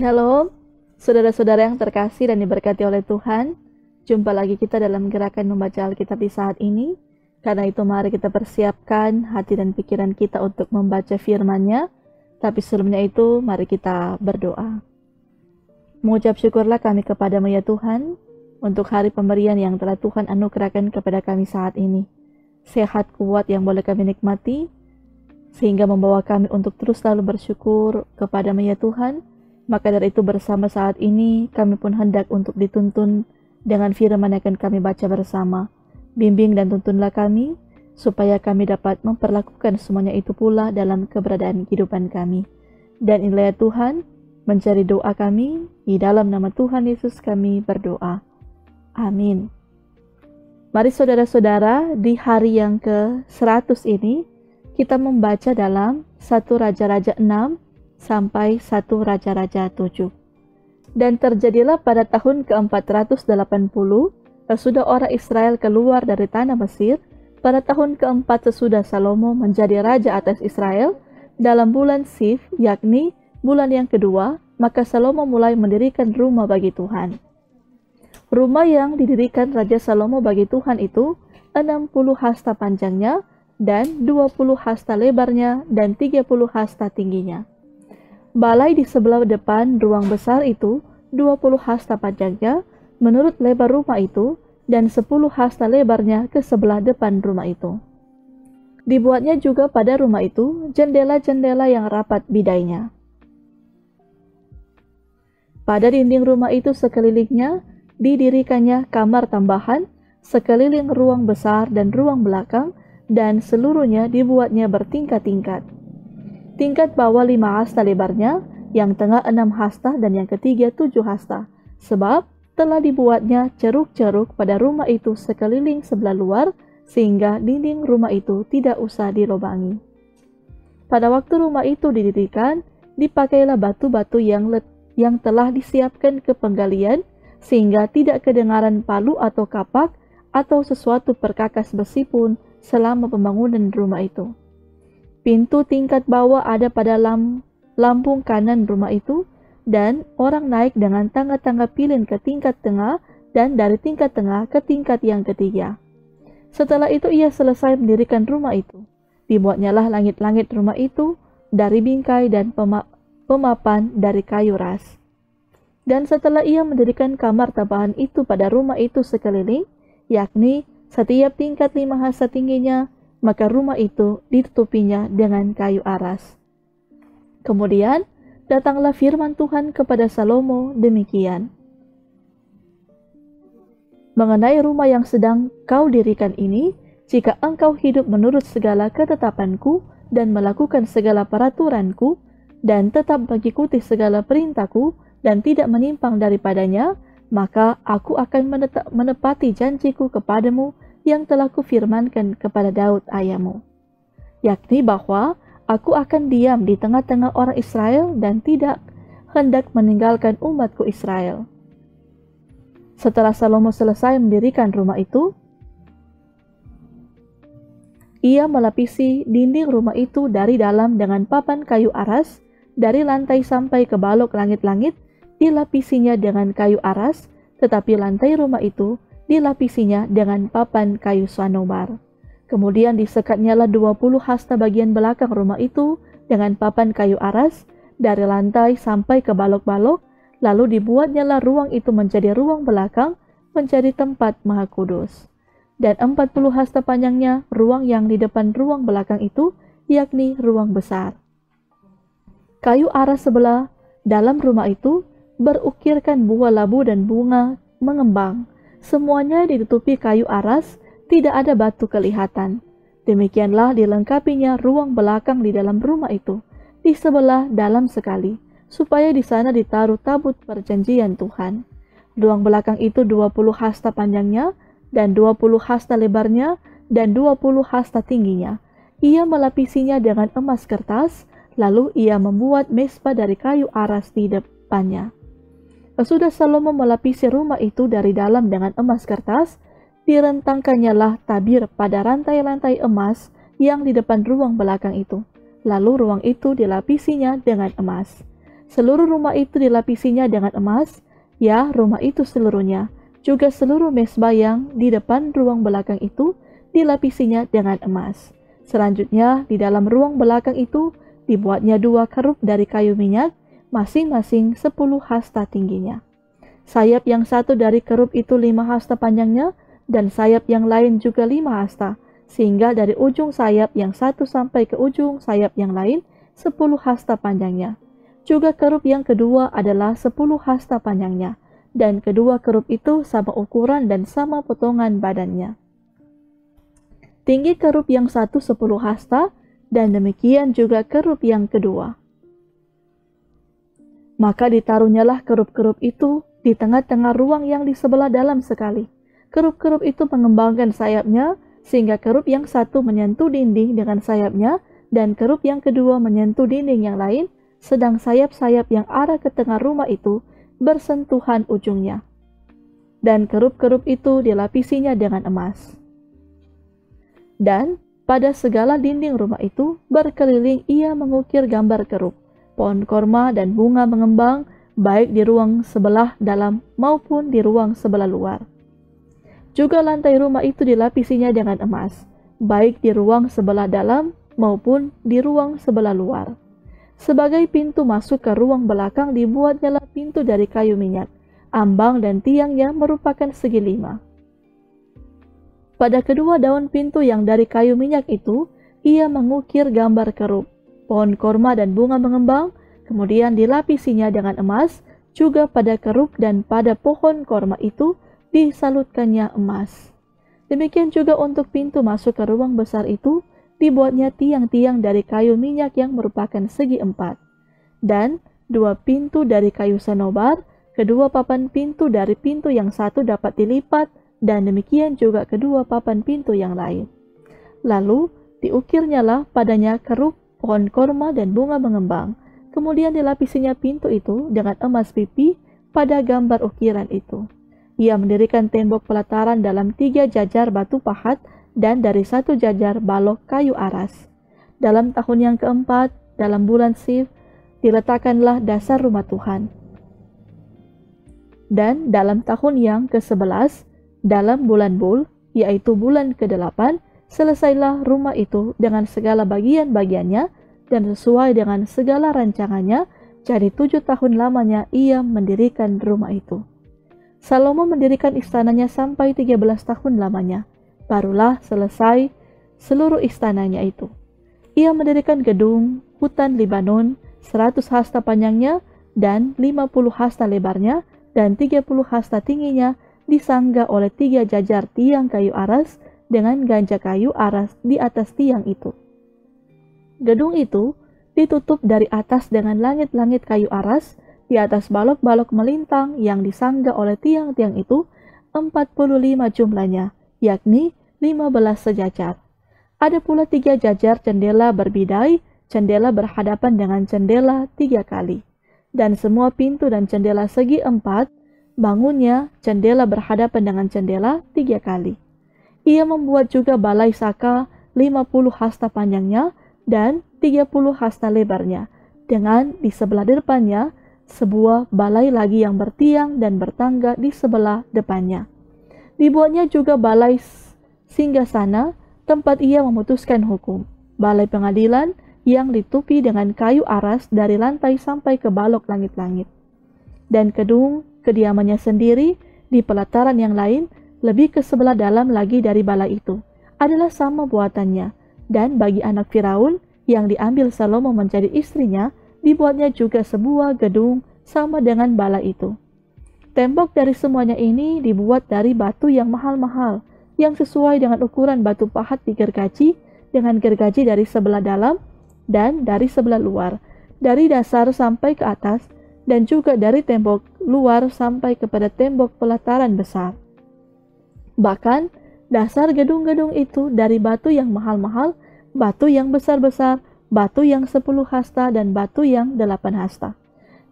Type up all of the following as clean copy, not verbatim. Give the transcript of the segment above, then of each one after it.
Shalom, saudara-saudara yang terkasih dan diberkati oleh Tuhan. Jumpa lagi kita dalam gerakan membaca Alkitab di saat ini. Karena itu mari kita persiapkan hati dan pikiran kita untuk membaca firman-Nya. Tapi sebelumnya itu mari kita berdoa. Mengucap syukurlah kami kepadamu ya Tuhan, untuk hari pemberian yang telah Tuhan anugerahkan kepada kami saat ini. Sehat kuat yang boleh kami nikmati, sehingga membawa kami untuk terus selalu bersyukur kepadamu ya Tuhan. Maka dari itu bersama saat ini kami pun hendak untuk dituntun dengan firman yang akan kami baca bersama. Bimbing dan tuntunlah kami supaya kami dapat memperlakukan semuanya itu pula dalam keberadaan kehidupan kami. Dan inilah ya Tuhan, mencari doa kami, di dalam nama Tuhan Yesus kami berdoa. Amin. Mari saudara-saudara, di hari yang ke-100 ini kita membaca dalam 1 Raja-Raja 6 sampai 1 Raja-Raja 7. Dan terjadilah pada tahun ke-480, sesudah orang Israel keluar dari tanah Mesir, pada tahun ke-4 sesudah Salomo menjadi raja atas Israel, dalam bulan Sif, yakni bulan yang kedua, maka Salomo mulai mendirikan rumah bagi Tuhan. Rumah yang didirikan Raja Salomo bagi Tuhan itu 60 hasta panjangnya, dan 20 hasta lebarnya, dan 30 hasta tingginya. Balai di sebelah depan ruang besar itu 20 hasta panjangnya menurut lebar rumah itu, dan 10 hasta lebarnya ke sebelah depan rumah itu. Dibuatnya juga pada rumah itu jendela-jendela yang rapat bidainya. Pada dinding rumah itu sekelilingnya didirikannya kamar tambahan sekeliling ruang besar dan ruang belakang, dan seluruhnya dibuatnya bertingkat-tingkat. Tingkat bawah 5 hasta lebarnya, yang tengah 6 hasta, dan yang ketiga 7 hasta. Sebab telah dibuatnya ceruk-ceruk pada rumah itu sekeliling sebelah luar, sehingga dinding rumah itu tidak usah dilobangi. Pada waktu rumah itu didirikan, dipakailah batu-batu yang telah disiapkan ke penggalian, sehingga tidak kedengaran palu atau kapak, atau sesuatu perkakas besi pun selama pembangunan rumah itu. Pintu tingkat bawah ada pada lambung kanan rumah itu, dan orang naik dengan tangga-tangga pilin ke tingkat tengah, dan dari tingkat tengah ke tingkat yang ketiga. Setelah itu ia selesai mendirikan rumah itu. Dibuatnya lah langit-langit rumah itu dari bingkai dan pemapan dari kayu ras. Dan setelah ia mendirikan kamar tambahan itu pada rumah itu sekeliling, yakni setiap tingkat 5 hasta tingginya, maka rumah itu ditutupinya dengan kayu aras. Kemudian datanglah firman Tuhan kepada Salomo demikian. Mengenai rumah yang sedang kau dirikan ini, jika engkau hidup menurut segala ketetapanku dan melakukan segala peraturanku, dan tetap mengikuti segala perintahku dan tidak menyimpang daripadanya, maka aku akan menepati janjiku kepadamu yang telah kufirmankan kepada Daud ayahmu, yakni bahwa aku akan diam di tengah-tengah orang Israel dan tidak hendak meninggalkan umatku Israel. Setelah Salomo selesai mendirikan rumah itu, ia melapisi dinding rumah itu dari dalam dengan papan kayu aras, dari lantai sampai ke balok langit-langit dilapisinya dengan kayu aras, tetapi lantai rumah itu dilapisinya dengan papan kayu sanobar. Kemudian disekatnyalah 20 hasta bagian belakang rumah itu dengan papan kayu aras dari lantai sampai ke balok-balok, lalu dibuatnyalah ruang itu menjadi ruang belakang, menjadi tempat maha kudus. Dan 40 hasta panjangnya ruang yang di depan ruang belakang itu, yakni ruang besar. Kayu aras sebelah dalam rumah itu berukirkan buah labu dan bunga mengembang. Semuanya ditutupi kayu aras, tidak ada batu kelihatan. Demikianlah dilengkapinya ruang belakang di dalam rumah itu, di sebelah dalam sekali, supaya di sana ditaruh tabut perjanjian Tuhan. Ruang belakang itu 20 hasta panjangnya, dan 20 hasta lebarnya, dan 20 hasta tingginya. Ia melapisinya dengan emas kertas, lalu ia membuat mezbah dari kayu aras di depannya. Sesudah Salomo melapisi rumah itu dari dalam dengan emas kertas, direntangkannya lah tabir pada rantai-rantai emas yang di depan ruang belakang itu. Lalu ruang itu dilapisinya dengan emas. Seluruh rumah itu dilapisinya dengan emas, ya rumah itu seluruhnya. Juga seluruh mezbah yang di depan ruang belakang itu dilapisinya dengan emas. Selanjutnya, di dalam ruang belakang itu dibuatnya 2 kerup dari kayu minyak, masing-masing 10 hasta tingginya. Sayap yang satu dari kerup itu 5 hasta panjangnya, dan sayap yang lain juga 5 hasta, sehingga dari ujung sayap yang satu sampai ke ujung sayap yang lain 10 hasta panjangnya. Juga kerup yang kedua adalah 10 hasta panjangnya, dan kedua kerup itu sama ukuran dan sama potongan badannya. Tinggi kerup yang satu 10 hasta, dan demikian juga kerup yang kedua. Maka ditaruhnyalah kerup-kerup itu di tengah-tengah ruang yang di sebelah dalam sekali. Kerup-kerup itu mengembangkan sayapnya, sehingga kerup yang satu menyentuh dinding dengan sayapnya, dan kerup yang kedua menyentuh dinding yang lain, sedang sayap-sayap yang arah ke tengah rumah itu bersentuhan ujungnya. Dan kerup-kerup itu dilapisinya dengan emas. Dan pada segala dinding rumah itu berkeliling ia mengukir gambar kerup, pohon korma dan bunga mengembang, baik di ruang sebelah dalam maupun di ruang sebelah luar. Juga lantai rumah itu dilapisinya dengan emas, baik di ruang sebelah dalam maupun di ruang sebelah luar. Sebagai pintu masuk ke ruang belakang dibuatnyalah pintu dari kayu minyak, ambang dan tiangnya merupakan segi 5. Pada kedua daun pintu yang dari kayu minyak itu, ia mengukir gambar kerup, pohon korma dan bunga mengembang, kemudian dilapisinya dengan emas, juga pada kerup dan pada pohon korma itu disalutkannya emas. Demikian juga untuk pintu masuk ke ruang besar itu, dibuatnya tiang-tiang dari kayu minyak yang merupakan segi 4. Dan 2 pintu dari kayu senobar, kedua papan pintu dari pintu yang satu dapat dilipat, dan demikian juga kedua papan pintu yang lain. Lalu diukirnyalah padanya kerup, pohon korma dan bunga mengembang. Kemudian dilapisinya pintu itu dengan emas pipi pada gambar ukiran itu. Ia mendirikan tembok pelataran dalam 3 jajar batu pahat dan dari 1 jajar balok kayu aras. Dalam tahun yang keempat, dalam bulan Sif, diletakkanlah dasar rumah Tuhan. Dan dalam tahun yang ke-11, dalam bulan Bul, yaitu bulan ke-8, selesailah rumah itu dengan segala bagian-bagiannya dan sesuai dengan segala rancangannya. Jadi 7 tahun lamanya ia mendirikan rumah itu. Salomo mendirikan istananya sampai 13 tahun lamanya. Barulah selesai seluruh istananya itu. Ia mendirikan gedung hutan Libanon 100 hasta panjangnya dan 50 hasta lebarnya dan 30 hasta tingginya, disangga oleh 3 jajar tiang kayu aras dengan ganja kayu aras di atas tiang itu. Gedung itu ditutup dari atas dengan langit-langit kayu aras, di atas balok-balok melintang yang disangga oleh tiang-tiang itu 45 jumlahnya, yakni 15 sejajar. Ada pula 3 jajar jendela berbidai, jendela berhadapan dengan jendela 3 kali. Dan semua pintu dan jendela segi 4, bangunnya jendela berhadapan dengan jendela 3 kali. Ia membuat juga balai saka 50 hasta panjangnya dan 30 hasta lebarnya, dengan di sebelah depannya sebuah balai lagi yang bertiang dan bertangga di sebelah depannya. Dibuatnya juga balai singgasana, tempat ia memutuskan hukum, balai pengadilan yang ditupi dengan kayu aras dari lantai sampai ke balok langit-langit. Dan gedung kediamannya sendiri di pelataran yang lain, lebih ke sebelah dalam lagi dari balai itu, adalah sama buatannya. Dan bagi anak Firaun yang diambil Salomo menjadi istrinya, dibuatnya juga sebuah gedung sama dengan balai itu. Tembok dari semuanya ini dibuat dari batu yang mahal-mahal, yang sesuai dengan ukuran batu pahat di gergaji, dengan gergaji dari sebelah dalam dan dari sebelah luar, dari dasar sampai ke atas, dan juga dari tembok luar sampai kepada tembok pelataran besar. Bahkan, dasar gedung-gedung itu dari batu yang mahal-mahal, batu yang besar-besar, batu yang 10 hasta, dan batu yang 8 hasta.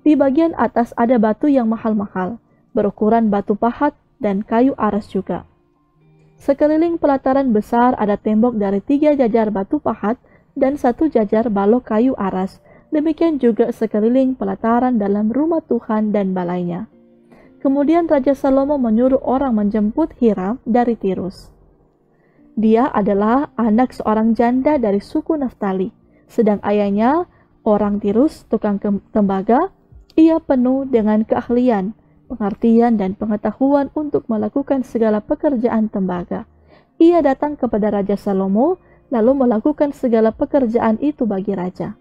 Di bagian atas ada batu yang mahal-mahal, berukuran batu pahat dan kayu aras juga. Sekeliling pelataran besar ada tembok dari 3 jajar batu pahat dan 1 jajar balok kayu aras, demikian juga sekeliling pelataran dalam rumah Tuhan dan balainya. Kemudian Raja Salomo menyuruh orang menjemput Hiram dari Tirus. Dia adalah anak seorang janda dari suku Naftali, sedang ayahnya orang Tirus, tukang tembaga. Ia penuh dengan keahlian, pengertian, dan pengetahuan untuk melakukan segala pekerjaan tembaga. Ia datang kepada Raja Salomo, lalu melakukan segala pekerjaan itu bagi raja.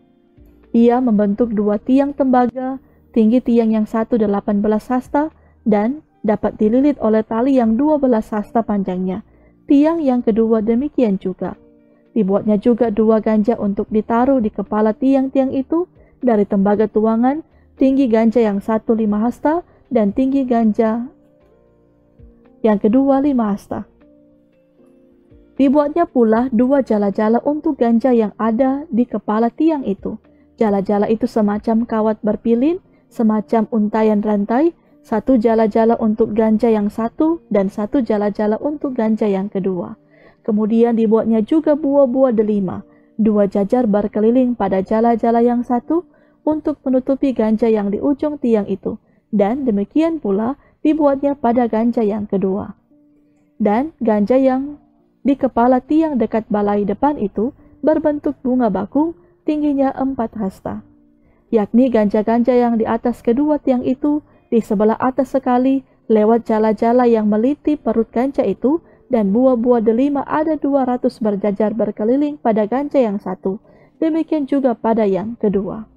Ia membentuk 2 tiang tembaga, tinggi tiang yang satu 18 hasta, dan dapat dililit oleh tali yang 12 hasta panjangnya. Tiang yang kedua demikian juga. Dibuatnya juga 2 ganja untuk ditaruh di kepala tiang-tiang itu dari tembaga tuangan, tinggi ganja yang satu 5 hasta, dan tinggi ganja yang kedua 5 hasta. Dibuatnya pula 2 jala-jala untuk ganja yang ada di kepala tiang itu. Jala-jala itu semacam kawat berpilin, semacam untaian rantai, 1 jala-jala untuk ganja yang satu, dan 1 jala-jala untuk ganja yang kedua. Kemudian dibuatnya juga buah-buah delima, 2 jajar berkeliling pada jala-jala yang satu, untuk menutupi ganja yang di ujung tiang itu, dan demikian pula dibuatnya pada ganja yang kedua. Dan ganja yang di kepala tiang dekat balai depan itu berbentuk bunga bakung, tingginya 4 hasta. Yakni ganja-ganja yang di atas kedua tiang itu di sebelah atas sekali lewat jala-jala yang meliti perut ganja itu, dan buah-buah delima ada 200 berjajar berkeliling pada ganja yang satu, demikian juga pada yang kedua.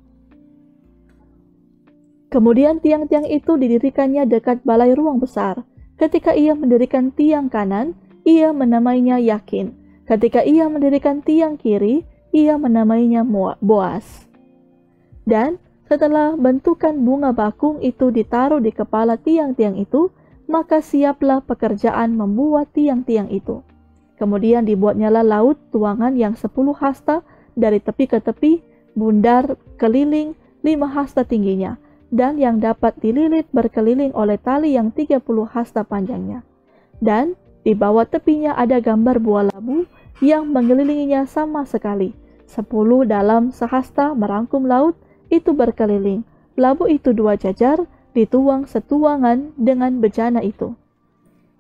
Kemudian tiang-tiang itu didirikannya dekat balai ruang besar. Ketika ia mendirikan tiang kanan, ia menamainya Yakin. Ketika ia mendirikan tiang kiri, ia menamainya Boas. Dan setelah bentukan bunga bakung itu ditaruh di kepala tiang-tiang itu, maka siaplah pekerjaan membuat tiang-tiang itu. Kemudian dibuatnyalah laut tuangan yang 10 hasta dari tepi ke tepi, bundar keliling 5 hasta tingginya, dan yang dapat dililit berkeliling oleh tali yang 30 hasta panjangnya. Dan di bawah tepinya ada gambar buah labu yang mengelilinginya sama sekali. 10 dalam sehasta merangkum laut itu berkeliling. Labu itu 2 jajar, dituang setuangan dengan bejana itu.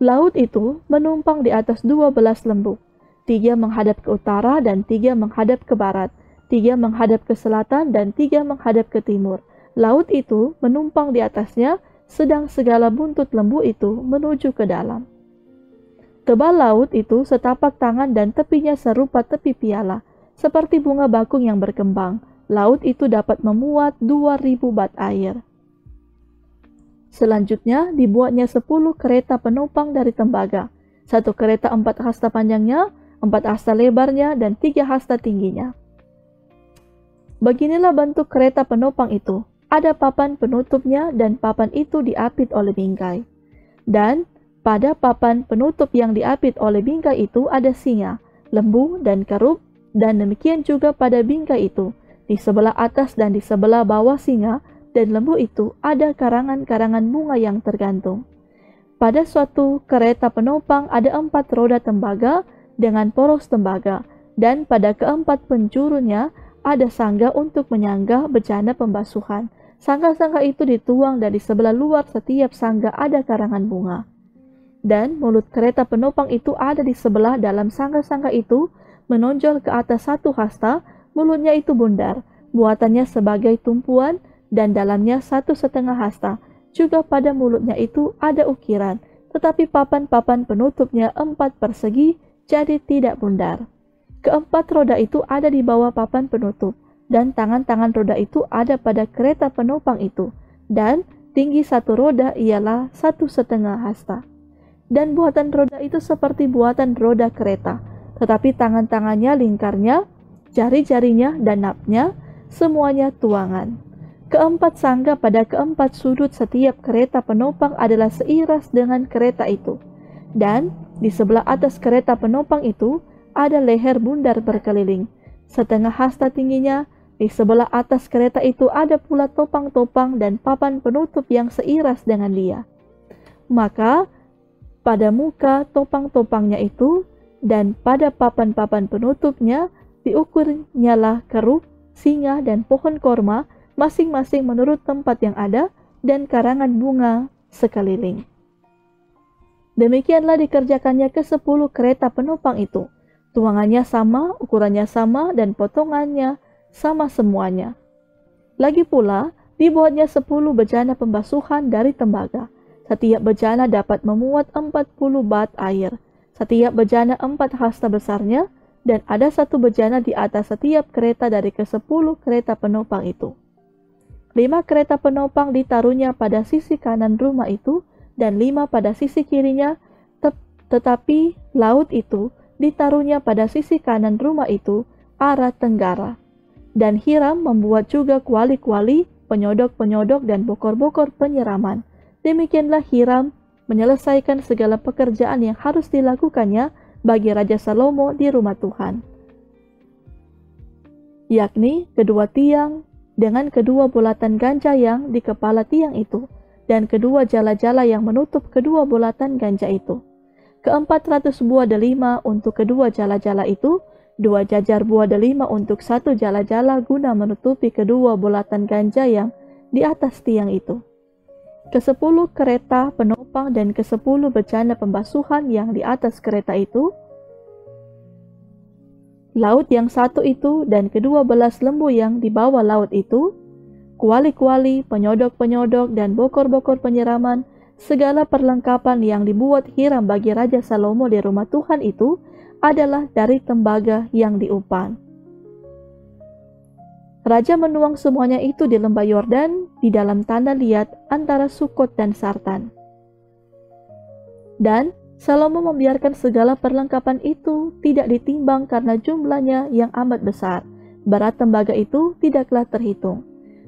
Laut itu menumpang di atas 12 lembut. 3 menghadap ke utara dan 3 menghadap ke barat. 3 menghadap ke selatan dan 3 menghadap ke timur. Laut itu menumpang di atasnya, sedang segala buntut lembu itu menuju ke dalam. Tebal laut itu setapak tangan dan tepinya serupa tepi piala, seperti bunga bakung yang berkembang. Laut itu dapat memuat 2000 bat air. Selanjutnya dibuatnya 10 kereta penumpang dari tembaga. 1 kereta 4 hasta panjangnya, 4 hasta lebarnya, dan 3 hasta tingginya. Beginilah bentuk kereta penumpang itu. Ada papan penutupnya, dan papan itu diapit oleh bingkai. Dan pada papan penutup yang diapit oleh bingkai itu ada singa, lembu, dan kerub, dan demikian juga pada bingkai itu. Di sebelah atas dan di sebelah bawah singa dan lembu itu ada karangan-karangan bunga yang tergantung. Pada suatu kereta penumpang ada 4 roda tembaga dengan poros tembaga, dan pada keempat penjurunya ada sangga untuk menyanggah bejana pembasuhan. Sangga-sangga itu dituang dan di sebelah luar setiap sangga ada karangan bunga. Dan mulut kereta penumpang itu ada di sebelah dalam sangga-sangga itu, menonjol ke atas 1 hasta, mulutnya itu bundar, buatannya sebagai tumpuan, dan dalamnya 1,5 hasta. Juga pada mulutnya itu ada ukiran, tetapi papan-papan penutupnya 4 persegi, jadi tidak bundar. Keempat roda itu ada di bawah papan penutup, dan tangan-tangan roda itu ada pada kereta penumpang itu, dan tinggi 1 roda ialah 1,5 hasta. Dan buatan roda itu seperti buatan roda kereta, tetapi tangan-tangannya, lingkarnya, jari-jarinya, dan napnya, semuanya tuangan. Keempat sangga pada keempat sudut setiap kereta penumpang adalah seiras dengan kereta itu. Dan di sebelah atas kereta penumpang itu ada leher bundar berkeliling, 1/2 hasta tingginya. Di sebelah atas kereta itu ada pula topang-topang dan papan penutup yang seiras dengan dia. Maka pada muka topang-topangnya itu dan pada papan-papan penutupnya diukurnyalah kerub singa, dan pohon korma, masing-masing menurut tempat yang ada, dan karangan bunga sekeliling. Demikianlah dikerjakannya ke-10 kereta penumpang itu. Tuangannya sama, ukurannya sama, dan potongannya sama semuanya. Lagi pula, dibuatnya 10 bejana pembasuhan dari tembaga. Setiap bejana dapat memuat 40 bat air. Setiap bejana 4 hasta besarnya, dan ada 1 bejana di atas setiap kereta dari ke-10 kereta penumpang itu. 5 kereta penumpang ditaruhnya pada sisi kanan rumah itu, dan 5 pada sisi kirinya, tetapi laut itu ditaruhnya pada sisi kanan rumah itu, arah tenggara. Dan Hiram membuat juga kuali-kuali, penyodok-penyodok, dan bokor-bokor penyiraman. Demikianlah Hiram menyelesaikan segala pekerjaan yang harus dilakukannya bagi Raja Salomo di rumah Tuhan, yakni kedua tiang dengan kedua bulatan ganja yang di kepala tiang itu, dan kedua jala-jala yang menutup kedua bulatan ganja itu. Ke-400 buah delima untuk kedua jala-jala itu, 2 jajar buah delima untuk 1 jala-jala guna menutupi kedua bulatan ganja yang di atas tiang itu. Ke-10 kereta penumpang dan ke-10 bejana pembasuhan yang di atas kereta itu, laut yang 1 itu dan ke-12 lembu yang di bawah laut itu, kuali-kuali, penyodok-penyodok, dan bokor-bokor penyiraman, segala perlengkapan yang dibuat Hiram bagi Raja Salomo di rumah Tuhan itu adalah dari tembaga yang diupan. Raja menuang semuanya itu di lembah Yordan di dalam tanah liat antara Sukot dan Sartan. Dan Salomo membiarkan segala perlengkapan itu tidak ditimbang karena jumlahnya yang amat besar. Berat tembaga itu tidaklah terhitung.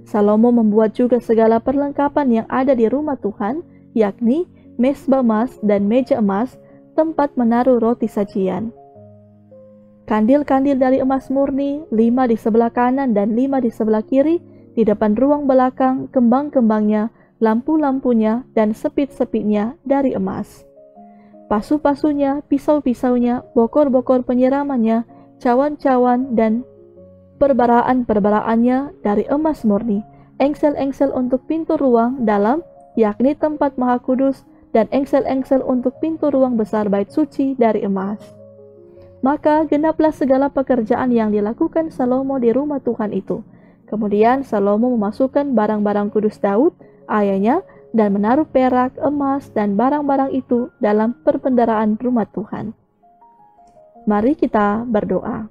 Salomo membuat juga segala perlengkapan yang ada di rumah Tuhan, yakni mezbah emas dan meja emas, tempat menaruh roti sajian. Kandil-kandil dari emas murni, 5 di sebelah kanan dan 5 di sebelah kiri, di depan ruang belakang, kembang-kembangnya, lampu-lampunya, dan sepit-sepitnya dari emas. Pasu-pasunya, pisau-pisaunya, bokor-bokor penyiramannya, cawan-cawan, dan perbaraan-perbaraannya dari emas murni, engsel-engsel untuk pintu ruang dalam, yakni tempat maha kudus, dan engsel-engsel untuk pintu ruang besar bait suci dari emas. Maka genaplah segala pekerjaan yang dilakukan Salomo di rumah Tuhan itu. Kemudian Salomo memasukkan barang-barang kudus Daud, ayahnya, dan menaruh perak, emas, dan barang-barang itu dalam perbendaharaan rumah Tuhan. Mari kita berdoa.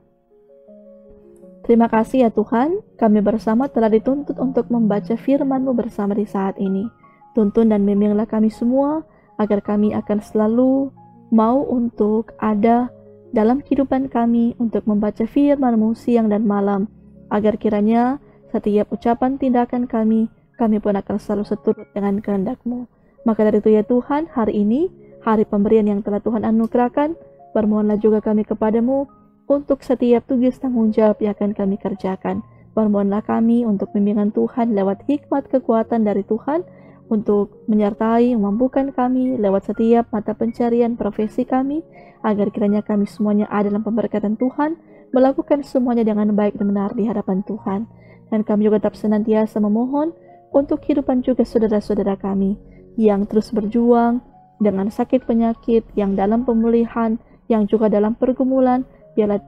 Terima kasih ya Tuhan, kami bersama telah dituntut untuk membaca firman-Mu bersama di saat ini. Tuntun dan bimbinglah kami semua, agar kami akan selalu mau untuk ada dalam kehidupan kami untuk membaca firman-Mu siang dan malam, agar kiranya setiap ucapan tindakan kami pun akan selalu seturut dengan kehendak-Mu. Maka dari itu ya Tuhan, hari ini, hari pemberian yang telah Tuhan anugerahkan, bermohonlah juga kami kepadamu, untuk setiap tugas tanggung jawab yang akan kami kerjakan. Bermohonlah kami untuk bimbingan Tuhan lewat hikmat kekuatan dari Tuhan, untuk menyertai, memampukan kami lewat setiap mata pencarian profesi kami, agar kiranya kami semuanya ada dalam pemberkatan Tuhan, melakukan semuanya dengan baik dan benar di hadapan Tuhan. Dan kami juga tetap senantiasa memohon untuk kehidupan juga saudara-saudara kami yang terus berjuang dengan sakit penyakit, yang dalam pemulihan, yang juga dalam pergumulan. Biarlah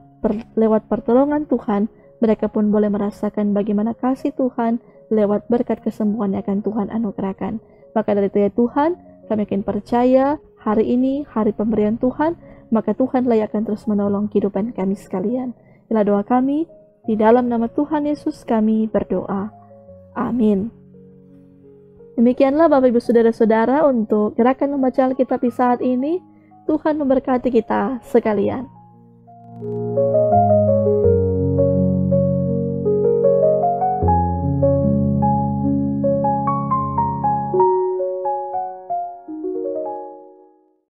lewat pertolongan Tuhan, mereka pun boleh merasakan bagaimana kasih Tuhan lewat berkat kesembuhan yang akan Tuhan anugerahkan. Maka dari itu ya Tuhan, kami yakin percaya hari ini hari pemberian Tuhan, maka Tuhanlah yang akan terus menolong kehidupan kami sekalian. Inilah doa kami, di dalam nama Tuhan Yesus kami berdoa. Amin. Demikianlah Bapak Ibu Saudara-saudara untuk gerakan membaca Alkitab di saat ini. Tuhan memberkati kita sekalian.